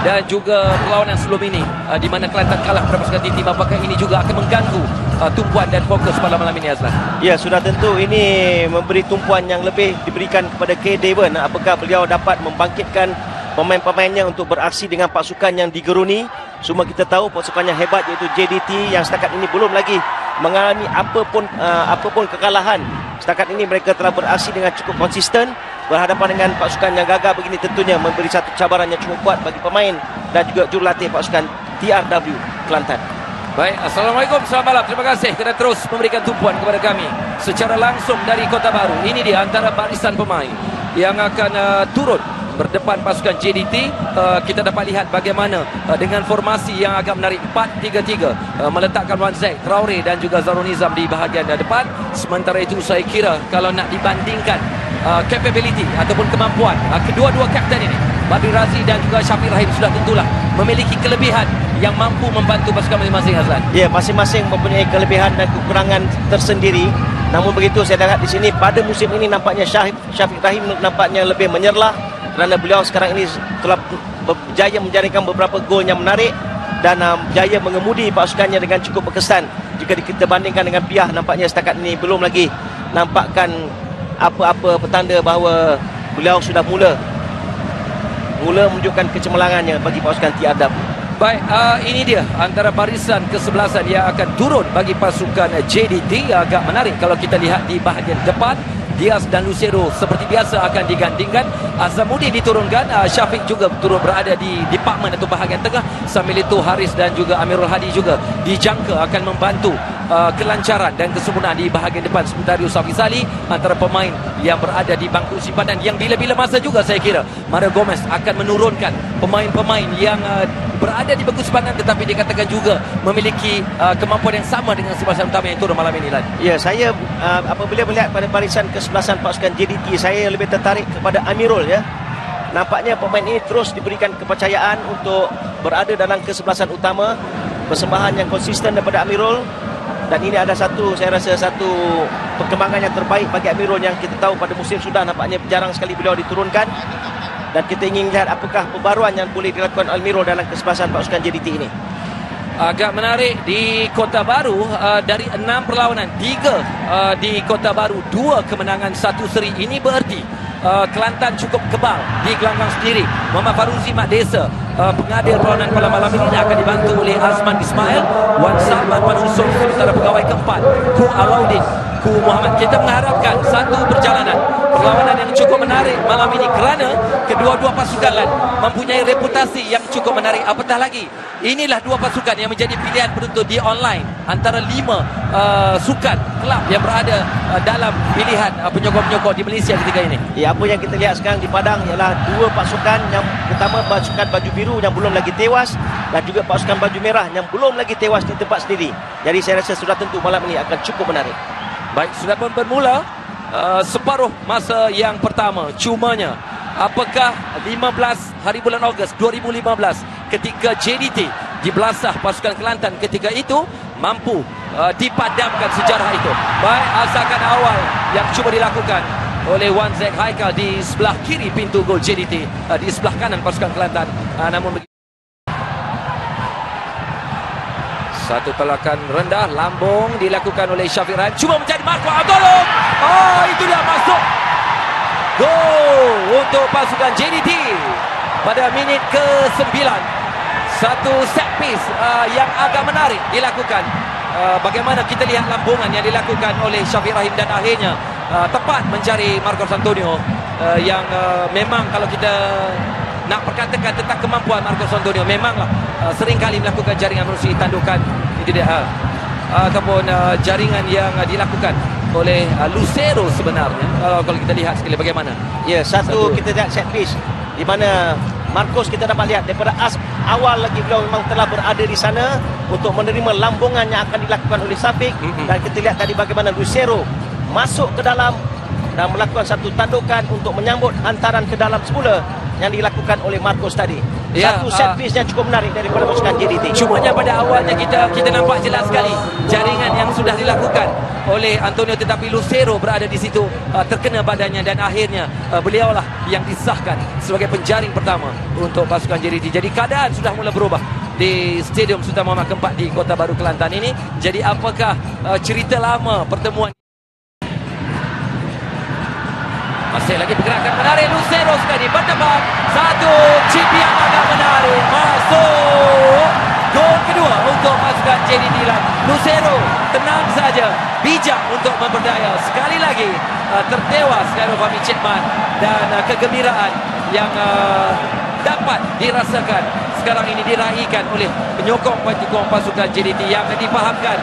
dan juga perlawanan sebelum ini di mana Kelantan kalah kepada pasukan TT, apakah ini juga akan mengganggu tumpuan dan fokus pada malam ini, Azlan? Ya, sudah tentu ini memberi tumpuan yang lebih diberikan kepada K. Devon. Apakah beliau dapat membangkitkan pemain-pemainnya untuk beraksi dengan pasukan yang digeruni. Semua kita tahu pasukan yang hebat iaitu JDT yang setakat ini belum lagi mengalami apapun kekalahan. Setakat ini mereka telah beraksi dengan cukup konsisten. Berhadapan dengan pasukan yang gagal begini tentunya memberi satu cabaran yang cukup kuat bagi pemain dan juga jurulatih pasukan TRW Kelantan. Baik, Assalamualaikum, selamat malam. Terima kasih kerana terus memberikan tumpuan kepada kami secara langsung dari Kota Baru. Ini dia antara barisan pemain yang akan turun berdepan pasukan JDT. Kita dapat lihat bagaimana dengan formasi yang agak menarik 4-3-3, meletakkan Wan Zack, Traore dan juga Zarul Nizam di bahagian depan. Sementara itu saya kira kalau nak dibandingkan capability ataupun kemampuan kedua-dua kapten ini, Badri Razi dan juga Syafiq Rahim, sudah tentulah memiliki kelebihan yang mampu membantu pasukan masing-masing, Azlan. Ya, masing-masing mempunyai kelebihan dan kekurangan tersendiri. Namun begitu, saya lihat di sini pada musim ini nampaknya Syafiq Rahim nampaknya lebih menyerlah kerana beliau sekarang ini telah berjaya menjaringkan beberapa gol yang menarik dan berjaya mengemudi pasukannya dengan cukup berkesan. Jika kita bandingkan dengan Piah, nampaknya setakat ini belum lagi nampakkan apa-apa petanda bahawa beliau sudah mula menunjukkan kecemerlangannya bagi pasukan TRW. Baik, ini dia antara barisan kesebelasan yang akan turun bagi pasukan JDT. Agak menarik kalau kita lihat di bahagian depan. Diaz dan Lucero seperti biasa akan digandingkan. Azamuddin diturunkan, Syafiq juga turut berada di departmen atau bahagian tengah. Sambil itu Haris dan juga Amirul Hadi juga dijangka akan membantu kelancaran dan kesempurnaan di bahagian depan. Sementara Yusafi Sali antara pemain yang berada di bangku simpanan, yang bila-bila masa juga saya kira Mario Gomez akan menurunkan pemain-pemain yang berada di bangku simpanan tetapi dikatakan juga memiliki kemampuan yang sama dengan sebelasan utama yang turun malam ini, Lan. Ya, saya apabila melihat pada barisan kesebelasan pasukan JDT, saya lebih tertarik kepada Amirul, ya. Nampaknya pemain ini terus diberikan kepercayaan untuk berada dalam kesebelasan utama. Persembahan yang konsisten daripada Amirul, dan ini ada saya rasa satu perkembangan yang terbaik bagi Amirul yang kita tahu pada musim sudah nampaknya jarang sekali beliau diturunkan. Dan kita ingin lihat apakah perbaruan yang boleh dilakukan Amirul dalam kesebelasan pasukan JDT ini. Agak menarik di Kota Baru, dari 6 perlawanan 3 di Kota Baru, 2 kemenangan 1 seri. Ini bererti Kelantan cukup kebal di gelanggang sendiri. Muhammad Faruzi Mak Desa, pengadil perlawanan pada malam ini, akan dibantu oleh Azman Ismail, Wan Salman penunsur, sementara pegawai keempat Ku Alauddin, Ku Muhammad. Kita mengharapkan satu perjalanan perlawanan yang cukup menarik malam ini kerana kedua-dua pasukan mempunyai reputasi yang cukup menarik. Apatah lagi, inilah dua pasukan yang menjadi pilihan penonton di online antara 5 sukan kelab yang berada dalam pilihan penyokong-penyokong di Malaysia ketika ini. Ya, apa yang kita lihat sekarang di padang ialah 2 pasukan. Yang pertama pasukan baju biru yang belum lagi tewas, dan juga pasukan baju merah yang belum lagi tewas di tempat sendiri. Jadi saya rasa sudah tentu malam ini akan cukup menarik. Baik, sudah pun bermula separuh masa yang pertama. Cumanya apakah 15 hari bulan Ogos 2015 ketika JDT dibelasah pasukan Kelantan ketika itu mampu dipadamkan sejarah itu. Baik, asakan awal yang cuba dilakukan oleh Wan Zack Haikal di sebelah kiri pintu gol JDT, di sebelah kanan pasukan Kelantan. Namun satu telakan rendah lambung dilakukan oleh Syafiq Rahim, cuba mencari Marco Abdullah. Itu dia masuk gol untuk pasukan JDT pada minit ke-9. Satu set piece yang agak menarik dilakukan. Bagaimana kita lihat lambungan yang dilakukan oleh Syafiq Rahim dan akhirnya tepat mencari Marcos Antonio, yang memang kalau kita nak perkatakan tentang kemampuan Marcos Antonio, memanglah seringkali melakukan jaringan melalui tandukan itu dia, ataupun jaringan yang dilakukan oleh Lucero sebenarnya. Kalau kita lihat sekali bagaimana. Ya, satu kita lihat set piece di mana Marcos kita dapat lihat daripada awal lagi beliau memang telah berada di sana untuk menerima lambungan yang akan dilakukan oleh Syafiq. Dan kita lihat tadi bagaimana Lucero masuk ke dalam dan melakukan satu tandukan untuk menyambut hantaran ke dalam semula yang dilakukan oleh Marcos tadi. Ya, Satu set piece yang cukup menarik daripada pasukan JDT. Cumanya pada awalnya kita nampak jelas sekali jaringan yang sudah dilakukan oleh Antonio, tetapi Lucero berada di situ, terkena badannya, dan akhirnya beliaulah yang disahkan sebagai penjaring pertama untuk pasukan JDT. Jadi keadaan sudah mula berubah di Stadium Sultan Muhammad Keempat di Kota Baru, Kelantan ini. Jadi apakah cerita lama pertemuan? Masih lagi pergerakan menarik Lucero sekali bertebak. Satu chip yang agak menarik, masuk. Gol kedua untuk pasukan JDT. Lucero tenang saja, bijak untuk memperdaya. Sekali lagi tertewas Khairul Fahmi Chipman, dan kegembiraan yang dapat dirasakan sekarang ini diraihkan oleh penyokong-penyokong pasukan JDT yang difahamkan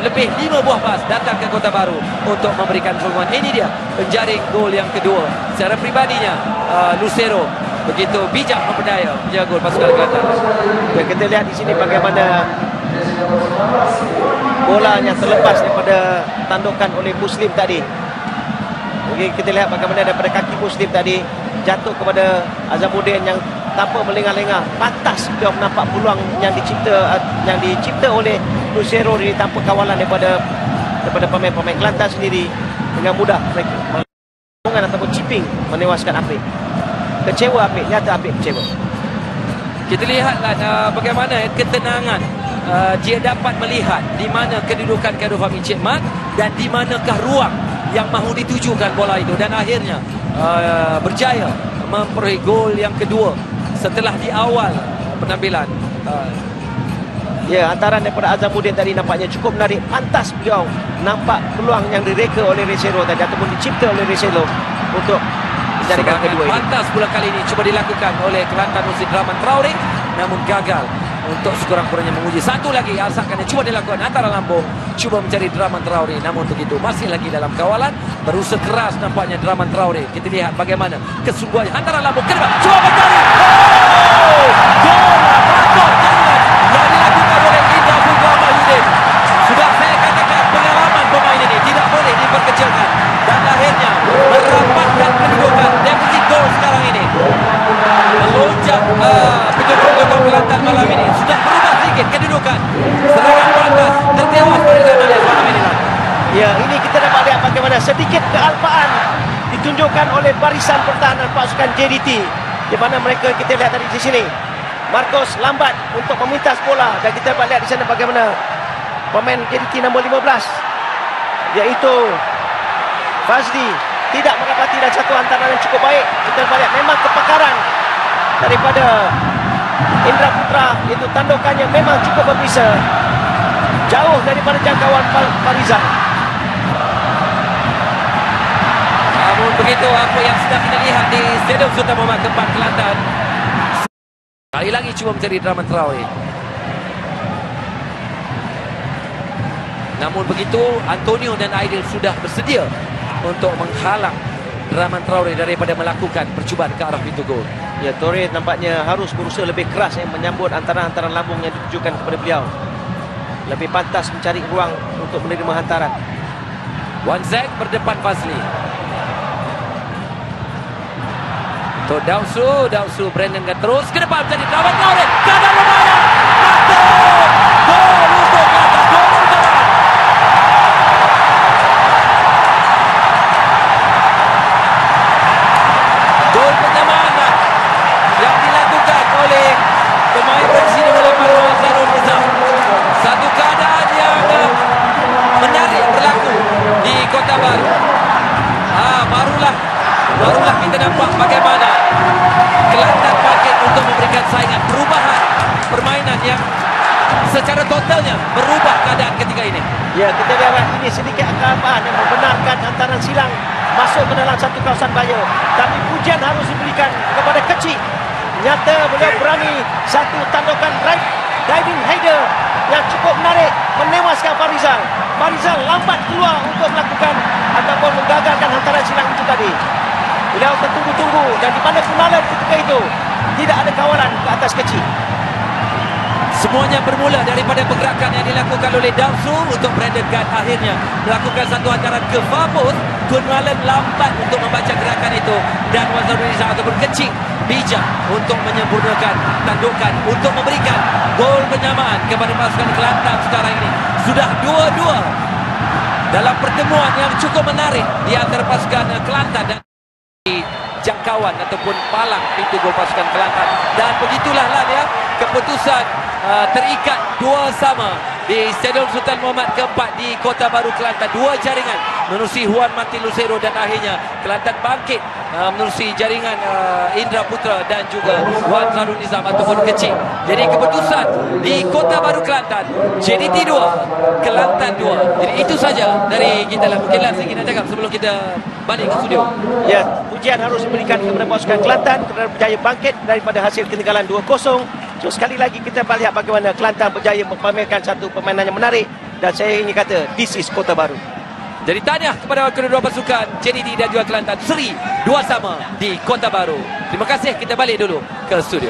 lebih 5 buah bas datang ke Kota Baru untuk memberikan sokongan. Ini dia penjaring gol yang kedua. Secara pribadinya Lucero begitu bijak memperdaya menjaga gol pasukan Kelantan. Dan kita lihat di sini bagaimana bola yang terlepas daripada tandukan oleh Muslim tadi. Okey, kita lihat bagaimana daripada kaki Muslim tadi jatuh kepada Azamuddin yang tanpa melengah-lengah. Pantas dia menampak peluang yang dicipta oleh Lucero ini tanpa kawalan daripada pemain-pemain Kelantan sendiri. Dengan mudah mereka melakukan ataupun chipping menewaskan Apik. Kecewa Apik, nyata Apik kecewa. Kita lihatlah bagaimana ketenangan dia dapat melihat di mana kedudukan Khairul Fahmi Chipman dan di manakah ruang yang mahu ditujukan bola itu, dan akhirnya berjaya memperoleh gol yang kedua setelah di awal penampilan. Ya, hantaran daripada Azamuddin tadi nampaknya cukup menarik. Pantas beliau nampak peluang yang direka oleh Lucero tadi ataupun dicipta oleh Lucero untuk menjadikan kedua ini. Pantas pula kali ini cuba dilakukan oleh Kelantan musim Rahman Traore, namun gagal untuk sekurang-kurangnya menguji. Satu lagi asalkan yang cuba dilakukan antara Lambung, cuba mencari Rahman Traore, namun begitu masih lagi dalam kawalan. Berusaha keras nampaknya Rahman Traore. Kita lihat bagaimana kesungguhannya antara Lambung ke depan, cuba mencari gol yang dilakukan oleh Indra Putra Mahyudin. Sudah saya katakan pengalaman pemain ini tidak boleh diperkecilkan, dan akhirnya merapatkan kedudukan defisit gol sekarang ini. Melonjak penyokong Kelantan malam ini sudah berubah sedikit kedudukan. Serangan pantas tertewas oleh Zainuddin malam ini. Ya, ini kita dapat lihat bagaimana sedikit kealpaan ditunjukkan oleh barisan pertahanan pasukan JDT, di mana mereka kita lihat tadi di sini. Marcos lambat untuk memintas bola, dan kita dapat lihat di sana bagaimana pemain JDT nombor 15 iaitu Fazli tidak mendapati dan satu hantaran yang cukup baik. Kita dapat lihat memang kepakaran daripada Indra Putra, itu tandukannya memang cukup berbisa jauh daripada jangkauan Farizal. Namun begitu apa yang sedang kita lihat di Stadium Sultan Muhammad Keempat Kelantan, kali lagi cuba mencari Rahman Traore. Namun begitu Antonio dan Aidil sudah bersedia untuk menghalang Rahman Traore daripada melakukan percubaan ke arah pintu gol. Ya, Traore nampaknya harus berusaha lebih keras menyambut hantaran-hantaran Lambung yang ditujukan kepada beliau. Lebih pantas mencari ruang untuk menerima hantaran. Wan Zek berdepan Fazli. Untuk Dausu Brandon terus ke depan menjadi Rahman Traore. Gagal lumayan. Gol untuk Kelantan. Gol utama. Gol pertama yang dilakukan oleh pemain posisi nomor 8 Zarul Nizam. Satu keadaan yang menarik berlaku di Kota Baru. Barulah kita nampak bagaimana Kelantan bangkit untuk memberikan saingan, perubahan permainan yang secara totalnya berubah keadaan ketika ini. Ya, kita lihat ini sedikit kealpaan yang membenarkan hantaran silang masuk ke dalam satu kawasan bahaya. Tapi pujian harus diberikan kepada Kecik. Nyata beliau berani satu tandukan right diving header yang cukup menarik menewaskan Farizal. Farizal lambat keluar untuk melakukan ataupun menggagalkan hantaran silang itu tadi. Beliau tertunggu-tunggu, dan di mana Kunalan ketika itu tidak ada kawalan ke atas Kecik. Semuanya bermula daripada pergerakan yang dilakukan oleh Dausu untuk Brandon Guard, akhirnya melakukan satu hantaran ke Fabus. Kunalan lambat untuk membaca gerakan itu, dan Wazarul Rizal ataupun Kecik bijak untuk menyempurnakan tandukan untuk memberikan gol penyamaan kepada pasukan Kelantan sekarang ini. Sudah 2-2 dalam pertemuan yang cukup menarik di antara pasukan Kelantan dan jangkauan ataupun palang pintu gol pasukan Kelantan. Dan begitulah lah ya, keputusan terikat 2-2 di Stadium Sultan Muhammad keempat di Kota Baru Kelantan. Dua jaringan menerusi Juan Martin Lucero dan akhirnya Kelantan bangkit menerusi jaringan Indra Putra dan juga Wan Zarul Nizam ataupun Kecil. Jadi keputusan di Kota Baru Kelantan, JDT 2, Kelantan 2. Jadi itu saja dari kita lah. Mungkinlah saya ingin cakap sebelum kita balik ke studio. Ya, pujian harus diberikan kepada pasukan Kelantan kerana berjaya bangkit daripada hasil ketinggalan 2-0. So sekali lagi kita lihat bagaimana Kelantan berjaya memamerkan satu permainan yang menarik dan saya ingin kata this is Kota Baru. Jadi tahniah kepada kedua pasukan JDT dan juga Kelantan, seri 2-2 di Kota Baru. Terima kasih, kita balik dulu ke studio.